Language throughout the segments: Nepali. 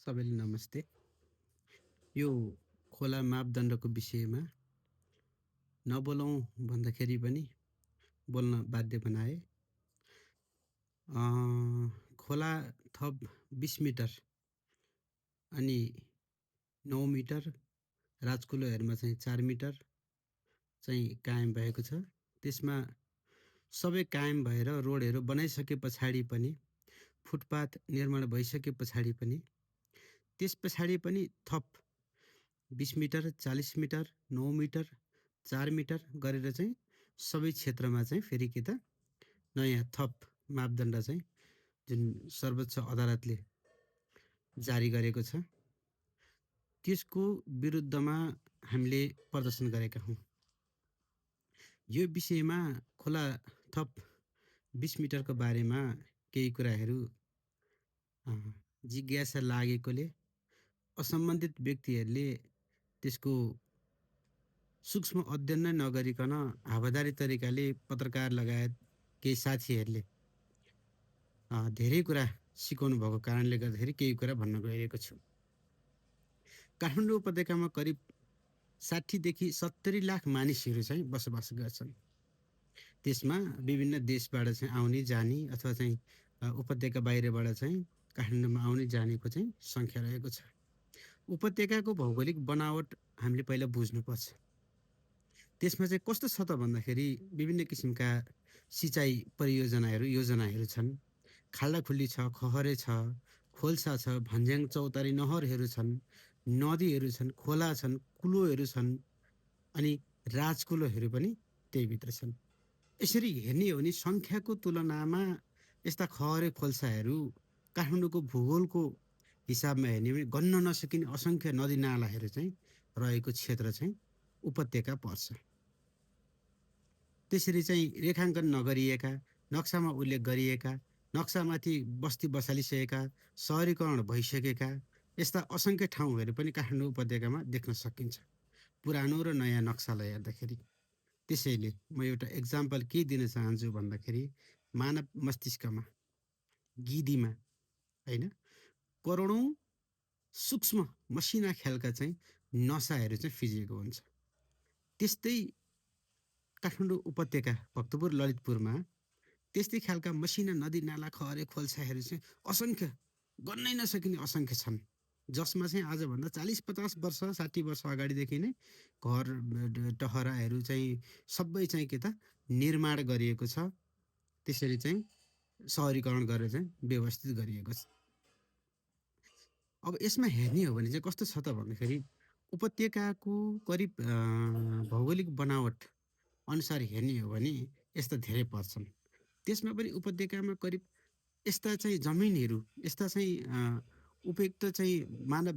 सबैले नमस्ते। यो खोला मापदण्डको विषयमा नबोलौँ भन्दाखेरि पनि बोल्न बाध्य बनाए। खोला थप 20 मिटर अनि 9 मिटर, राजकुलोहरूमा चाहिँ 4 मिटर चाहिँ कायम भएको छ। त्यसमा सबै कायम भएर रोडहरू बनाइसके पछाडि पनि, फुटपाथ निर्माण भइसके पछाडि पनि, त्यस पछाडि पनि थप 20 मिटर, 40 मिटर, 9 मिटर, 4 मिटर गरेर चाहिँ सबै क्षेत्रमा चाहिँ फेरि के त नयाँ थप मापदण्ड चाहिँ जुन सर्वोच्च अदालतले जारी गरेको छ, त्यसको विरुद्धमा हामीले प्रदर्शन गरेका हौँ। यो विषयमा खोला थप 20 मिटरको बारेमा केही कुराहरू जिज्ञासा लागेकोले असम्बन्धित व्यक्तिहरूले त्यसको सूक्ष्म अध्ययन नै नगरिकन हावादारी तरिकाले पत्रकार लगायत केही साथीहरूले धेरै कुरा सिकाउनु भएको कारणले गर्दाखेरि केही कुरा भन्न गइरहेको छु। काठमाडौँ उपत्यकामा करिब 60 देखि 70 लाख मानिसहरू चाहिँ बसोबास गर्छन्। त्यसमा विभिन्न देशबाट चाहिँ आउने जाने अथवा चाहिँ उपत्यका बाहिरबाट चाहिँ काठमाडौँमा आउने जानेको चाहिँ सङ्ख्या रहेको छ। उपत्यकाको भौगोलिक बनावट हामीले पहिला बुझ्नुपर्छ। त्यसमा चाहिँ कस्तो छ त भन्दाखेरि विभिन्न किसिमका सिँचाइ परियोजनाहरू योजनाहरू छन्। खाल्डाखुल्ली छ, खहरे छ, खोल्सा छ, भन्ज्याङ चौतारी नहरहरू छन्, नदीहरू छन्, खोला छन्, कुलोहरू छन् अनि राजकुलोहरू पनि त्यहीभित्र छन्। यसरी हेर्ने हो भने सङ्ख्याको तुलनामा यस्ता खहरे खोल्साहरू काठमाडौँको भूगोलको हिसाबमा हेर्ने भने गन्न नसकिने असङ्ख्य नदीनालाहरू चाहिँ रहेको क्षेत्र चाहिँ उपत्यका पर्छ। त्यसरी चाहिँ रेखाङ्कन नगरिएका, नक्सामा उल्लेख गरिएका, नक्सामाथि बस्ती बसालिसकेका, सहरीकरण भइसकेका यस्ता असङ्ख्य ठाउँहरू पनि काठमाडौँ उपत्यकामा देख्न सकिन्छ, पुरानो र नयाँ नक्सालाई हेर्दाखेरि। त्यसैले म एउटा एक्जाम्पल के दिन चाहन्छु भन्दाखेरि मानव मस्तिष्कमा, गिदीमा होइन, करोडौँ सूक्ष्म मसिना ख्यालका चाहिँ नसाहरू चाहिँ फिजिएको हुन्छ। त्यस्तै काठमाडौँ उपत्यका भक्तपुर ललितपुरमा त्यस्तै खालका मसिना नदी नाला खहरे खोल्साहरू चाहिँ असङ्ख्य, गर्नै नसकिने असङ्ख्य छन्, जसमा चाहिँ आजभन्दा 40-50 वर्ष 60 वर्ष अगाडिदेखि नै घर टहराहरू चाहिँ सबै चाहिँ के त निर्माण गरिएको छ। त्यसरी चाहिँ सहरीकरण गरेर चाहिँ व्यवस्थित गरिएको छ। अब यसमा हेर्ने हो भने चाहिँ कस्तो छ त भन्दाखेरि उपत्यकाको करिब भौगोलिक बनावट अनुसार हेर्ने हो भने यस्ता धेरै पर्छन्। त्यसमा पनि उपत्यकामा करिब यस्ता चाहिँ जमिनहरू, यस्ता चाहिँ उपयुक्त चाहिँ मानव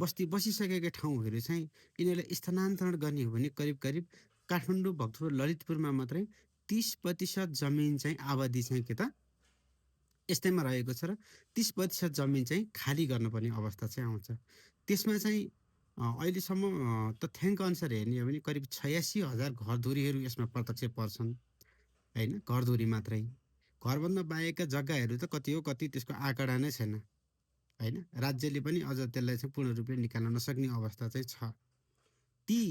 बस्ती बसिसकेका ठाउँहरू चाहिँ यिनीहरूलाई स्थानान्तरण गर्ने हो भने करिब करिब काठमाडौँ भक्तपुर ललितपुरमा मात्रै 30% जमिन चाहिँ आबादी चाहिँ के त यस्तैमा रहेको छ र 30% जमिन चाहिँ खाली गर्नुपर्ने अवस्था चाहिँ आउँछ। त्यसमा चाहिँ अहिलेसम्म तथ्याङ्क अनुसार हेर्ने हो भने करिब 86,000 घरधुरीहरू यसमा प्रत्यक्ष पर्छन् होइन, घरधुरी मात्रै। घरभन्दा बाहेकका जग्गाहरू त कति हो कति त्यसको आँकडा नै छैन होइन। राज्यले पनि अझ त्यसलाई चाहिँ पूर्ण रूपले निकाल्न नसक्ने अवस्था चाहिँ छ। ती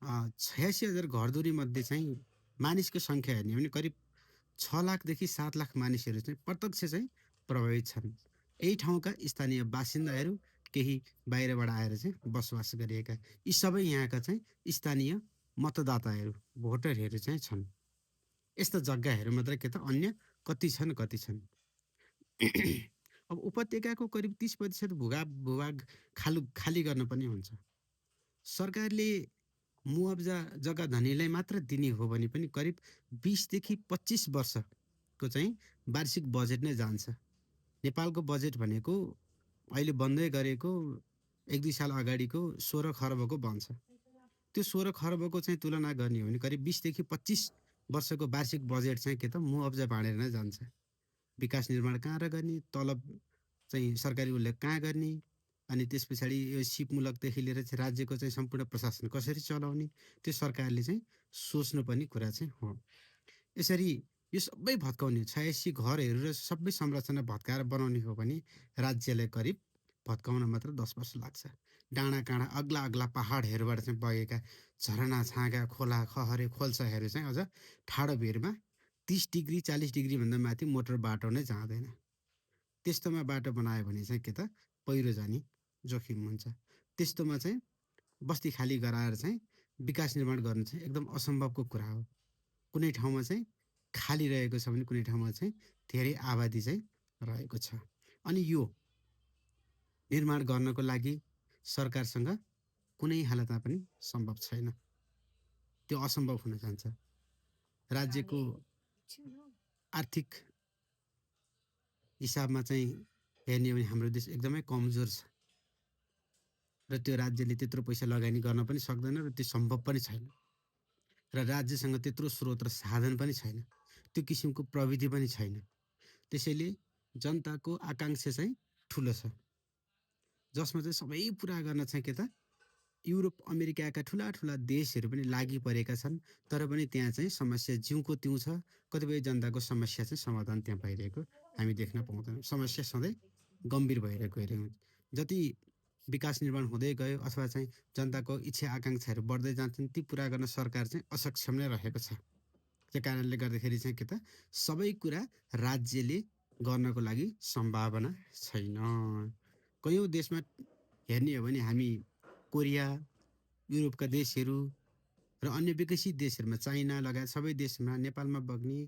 86,000 घरधुरी मध्ये चाहिँ मानिसको सङ्ख्या हेर्ने हो भने करिब 6 लाखदेखि 7 लाख मानिसहरू चाहिँ प्रत्यक्ष चाहिँ प्रभावित छन्। यही ठाउँका स्थानीय बासिन्दाहरू, केही बाहिरबाट आएर चाहिँ बसोबास गरिएका, यी सबै यहाँका चाहिँ स्थानीय मतदाताहरू, भोटरहरू चाहिँ छन्। यस्ता जग्गाहरू मात्रै के त अन्य कति छन् कति छन्। अब उपत्यकाको करिब 30% भूभाग खाली गर्न पनि हुन्छ। सरकारले मुआब्जा जग्गा धनीलाई मात्र दिने हो भने पनि करिब 20 देखि 25 वर्षको चाहिँ वार्षिक बजेट नै जान्छ। नेपालको बजेट भनेको अहिले बन्दै गरेको 1-2 साल अगाडिको 16 खर्बको बन्छ। त्यो 16 खर्बको चाहिँ तुलना गर्ने हो भने करिब 20 देखि 25 वर्षको वार्षिक बजेट चाहिँ के त मुआब्जा बाँडेर नै जान्छ। विकास निर्माण कहाँ र गर्ने, तलब चाहिँ सरकारी उल्लेख कहाँ गर्ने, अनि त्यस पछाडि यो सिपमूलकदेखि लिएर चाहिँ राज्यको चाहिँ सम्पूर्ण प्रशासन कसरी चलाउने, त्यो सरकारले चाहिँ सोच्नुपर्ने कुरा चाहिँ हो। यसरी यो सबै भत्काउने 86 घरहरू र सबै संरचना भत्काएर बनाउने हो भने राज्यलाई करिब भत्काउन मात्र 10 वर्ष लाग्छ। डाँडा काँडा अग्ला अग्ला पहाडहरूबाट चाहिँ बगेका झरना छाँगा खोला खहरे खोल्साहरू चाहिँ अझ ठाडो भिरमा 30 डिग्री 40 डिग्रीभन्दा माथि मोटर बाटो नै जाँदैन। त्यस्तोमा बाटो बनायो भने चाहिँ के त पहिरो जाने जोखिम हुन्छ। त्यस्तोमा चाहिँ बस्ती खाली गराएर चाहिँ विकास निर्माण गर्नु चाहिँ एकदम असम्भवको कुरा हो। कुनै ठाउँमा चाहिँ खाली रहेको छ भने कुनै ठाउँमा चाहिँ धेरै आबादी चाहिँ रहेको छ। अनि यो निर्माण गर्नको लागि सरकारसँग कुनै हालतमा पनि सम्भव छैन, त्यो असम्भव हुन जान्छ। राज्यको आर्थिक हिसाबमा चाहिँ हेर्ने हो भने हाम्रो देश एकदमै कमजोर छ र त्यो राज्यले त्यत्रो पैसा लगानी गर्न पनि सक्दैन र त्यो सम्भव पनि छैन र राज्यसँग त्यत्रो स्रोत र साधन पनि छैन, त्यो किसिमको प्रविधि पनि छैन। त्यसैले जनताको आकाङ्क्षा चाहिँ ठुलो छ, जसमा चाहिँ सबै पुरा गर्न चाहिँ के त युरोप अमेरिकाका ठुला ठुला देशहरू पनि लागि परेका छन्, तर पनि त्यहाँ चाहिँ समस्या जिउको तिउँ छ। कतिपय जनताको समस्या चाहिँ समाधान त्यहाँ भइरहेको हामी देख्न पाउँदैनौँ। समस्या सधैँ गम्भीर भएर गइरहेको हुन्छ। जति विकास निर्माण हुँदै गयो अथवा चाहिँ जनताको इच्छा आकाङ्क्षाहरू बढ्दै जान्छन्, ती पुरा गर्न सरकार चाहिँ असक्षम नै रहेको छ। त्यो कारणले गर्दाखेरि चाहिँ के त सबै कुरा राज्यले गर्नको लागि सम्भावना छैन। कयौँ देशमा हेर्ने हो भने हामी कोरिया, युरोपका देशहरू र अन्य विकसित देशहरूमा चाइना लगायत सबै देशमा नेपालमा बग्ने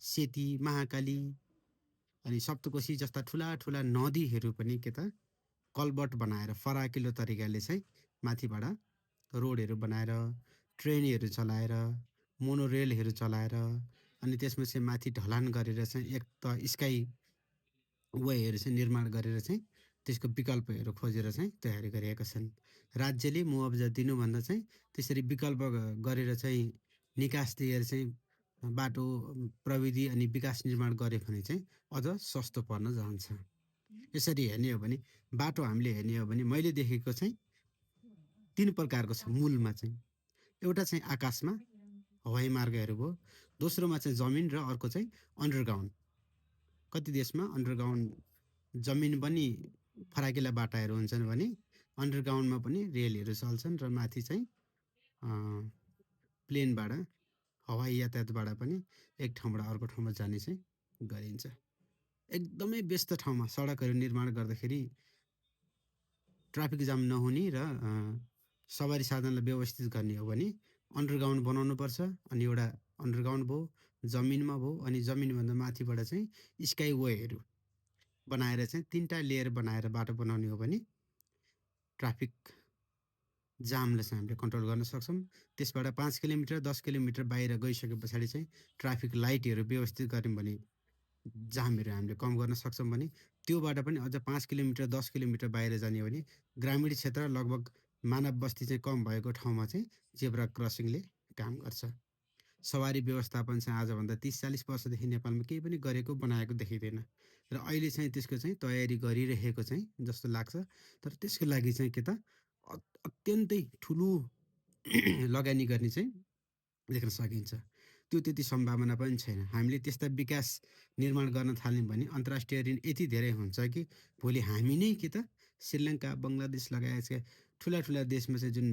सेती, महाकाली अनि सप्तकोशी जस्ता ठुला ठुला नदीहरू पनि के त कलबट बनाएर फराकिलो तरिकाले चाहिँ माथिबाट रोडहरू बनाएर ट्रेनहरू चलाएर मोनोरेलहरू चलाएर अनि त्यसमा चाहिँ माथि ढलान गरेर चाहिँ एक त स्काई वेहरू चाहिँ निर्माण गरेर चाहिँ त्यसको विकल्पहरू खोजेर चाहिँ तयारी गरिएका छन्। राज्यले मुआवजा दिनुभन्दा चाहिँ त्यसरी विकल्प गरेर चाहिँ निकास दिएर चाहिँ बाटो प्रविधि अनि विकास निर्माण गऱ्यो भने चाहिँ अझ सस्तो पर्न जान्छ। यसरी हेर्ने हो भने बाटो हामीले हेर्ने हो भने मैले देखेको चाहिँ 3 प्रकारको छ मूलमा चाहिँ। एउटा चाहिँ आकाशमा हवाई मार्गहरू भयो, दोस्रोमा चाहिँ जमिन र अर्को चाहिँ अन्डरग्राउन्ड। कति देशमा अन्डरग्राउन्ड जमिन पनि फराकिला बाटाहरू हुन्छन् भने अन्डरग्राउन्डमा पनि रेलहरू चल्छन् र माथि चाहिँ प्लेनबाट हवाई यातायातबाट पनि एक ठाउँबाट अर्को ठाउँमा जाने चाहिँ गरिन्छ। एकदमै व्यस्त ठाउँमा सडकहरू निर्माण गर्दाखेरि ट्राफिक जाम नहुने र सवारी साधनलाई व्यवस्थित गर्ने हो भने अन्डरग्राउन्ड बनाउनुपर्छ। अनि एउटा अन्डरग्राउन्ड भयो, जमिनमा भयो, अनि जमिनभन्दा माथिबाट चाहिँ स्काई वेहरू बनाएर चाहिँ 3टा लेयर बनाएर बाटो बनाउने हो भने ट्राफिक जामलाई चाहिँ हामीले कन्ट्रोल गर्न सक्छौँ। त्यसबाट 5 किलोमिटर 10 किलोमिटर बाहिर गइसके पछाडि चाहिँ ट्राफिक लाइटहरू व्यवस्थित गऱ्यौँ भने जामहरू हामीले कम गर्न सक्छौँ भने त्योबाट पनि अझ 5 किलोमिटर 10 किलोमिटर बाहिर जाने हो भने ग्रामीण क्षेत्र लगभग मानव बस्ती चाहिँ कम भएको ठाउँमा चाहिँ जेब्रा क्रसिङले काम गर्छ। सवारी व्यवस्थापन चाहिँ आजभन्दा 30-40 वर्षदेखि नेपालमा केही पनि गरेको बनाएको देखिँदैन र अहिले चाहिँ त्यसको चाहिँ तयारी गरिरहेको चाहिँ जस्तो लाग्छ। तर त्यसको लागि चाहिँ के त अत्यन्तै ठुलो लगानी गर्ने चाहिँ देख्न सकिन्छ। त्यो त्यति सम्भावना पनि छैन। हामीले त्यस्ता विकास निर्माण गर्न थाल्यौँ भने अन्तर्राष्ट्रिय ऋण यति धेरै हुन्छ कि भोलि हामी नै के त श्रीलङ्का, बङ्गलादेश लगायतका ठुला ठुला देशमा चाहिँ जुन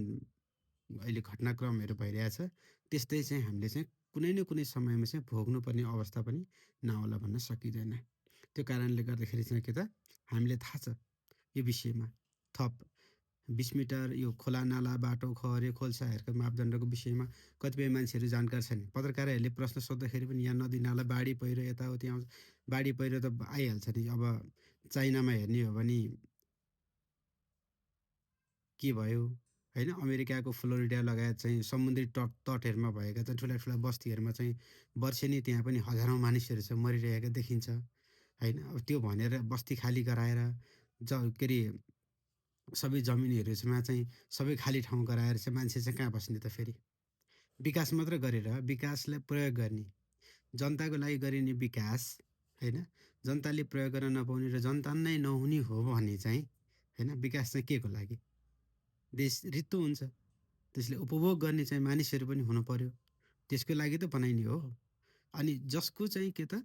अहिले घटनाक्रमहरू भइरहेछ त्यस्तै चाहिँ हामीले चाहिँ कुनै न कुनै समयमा चाहिँ भोग्नुपर्ने अवस्था पनि नआउला भन्न सकिँदैन। त्यो कारणले गर्दाखेरि चाहिँ के त हामीले थाहा छ यो विषयमा थप 20 मिटर यो खोला नाला बाटो खहरे खोल्साहरूको मापदण्डको विषयमा कतिपय मान्छेहरू जानकार छन्। पत्रकारहरूले प्रश्न सोद्धाखेरि पनि यहाँ नदी नाला बाढी पहिरो यताउति आउँछ। बाढी पहिरो त आइहाल्छ नि। अब चाइनामा हेर्ने हो भने के भयो होइन, अमेरिकाको फ्लोरिडा लगायत चाहिँ समुद्री तटहरूमा भएका चाहिँ ठुला ठुला बस्तीहरूमा चाहिँ वर्षेनी त्यहाँ पनि हजारौँ मानिसहरू चाहिँ मरिरहेका देखिन्छ होइन। अब त्यो भनेर बस्ती खाली गराएर के अरे सबै जमिनहरूमा चाहिँ सबै खाली ठाउँ गराएर चाहिँ मान्छे चाहिँ कहाँ बस्ने त फेरि। विकास मात्र गरेर विकासलाई प्रयोग गर्ने, जनताको लागि गरिने विकास होइन, जनताले प्रयोग गर्न नपाउने र जनता नै नहुने हो भने चाहिँ होइन विकास चाहिँ के को लागि। देश रित्तो हुन्छ, त्यसले उपभोग गर्ने चाहिँ मानिसहरू पनि हुनु पर्यो, त्यसको लागि त बनाइने हो। अनि जसको चाहिँ के त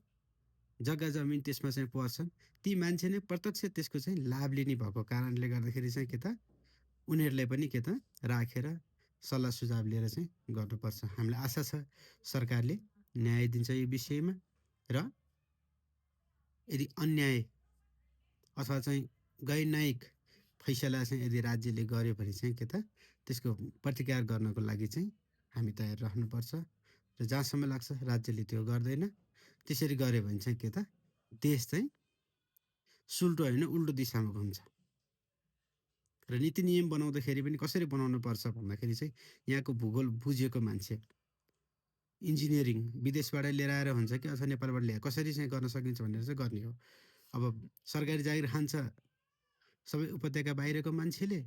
जग्गा जमिन त्यसमा चाहिँ पर्छन्। ती मान्छे नै प्रत्यक्ष त्यसको चाहिँ लाभ लिने भएको कारणले गर्दाखेरि चाहिँ के त उनीहरूलाई पनि के त राखेर सल्लाह सुझाव लिएर चाहिँ गर्नुपर्छ। हामीलाई आशा छ सरकारले न्याय दिन्छ यो विषयमा र यदि अन्याय अथवा चाहिँ गैरन्यायिक फैसला चाहिँ यदि राज्यले गर्यो भने चाहिँ के त त्यसको प्रतिकार गर्नको लागि चाहिँ हामी तयार रहनुपर्छ र जहाँसम्म लाग्छ राज्यले त्यो गर्दैन। त्यसरी गर्यो भने चाहिँ के त देश चाहिँ सुल्टो होइन उल्टो दिशामा घुम्छ। र नीति नियम बनाउँदाखेरि पनि कसरी बनाउनु पर्छ भन्दाखेरि चाहिँ यहाँको भूगोल बुझेको मान्छे, इन्जिनियरिङ विदेशबाट लिएर आएर हुन्छ कि अथवा नेपालबाट ल्याएर कसरी चाहिँ गर्न सकिन्छ भनेर चाहिँ गर्ने हो। अब सरकारी जागिर खान्छ सबै उपत्यका बाहिरको मान्छेले,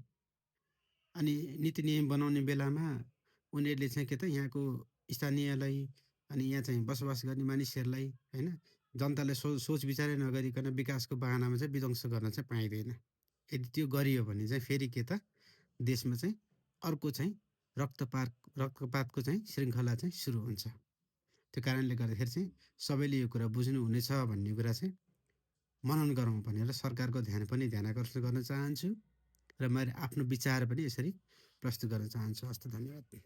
अनि नीति नियम बनाउने बेलामा उनीहरूले चाहिँ के त यहाँको स्थानीयलाई अनि यहाँ चाहिँ बसोबास गर्ने मानिसहरूलाई होइन जनतालाई सोच विचारै नगरिकन विकासको बहानामा चाहिँ विध्वंस गर्न चाहिँ पाइँदैन। यदि त्यो गरियो भने चाहिँ फेरि के त देशमा चाहिँ अर्को चाहिँ रक्तपातको चाहिँ श्रृङ्खला चाहिँ सुरु हुन्छ। त्यो कारणले गर्दाखेरि चाहिँ सबैले यो कुरा बुझ्नु हुनेछ भन्ने कुरा चाहिँ मनन गरौँ भनेर सरकारको ध्यान आकर्षण गर्न चाहन्छु र मैले आफ्नो विचार पनि यसरी प्रस्तुत गर्न चाहन्छु। हस्त धन्यवाद।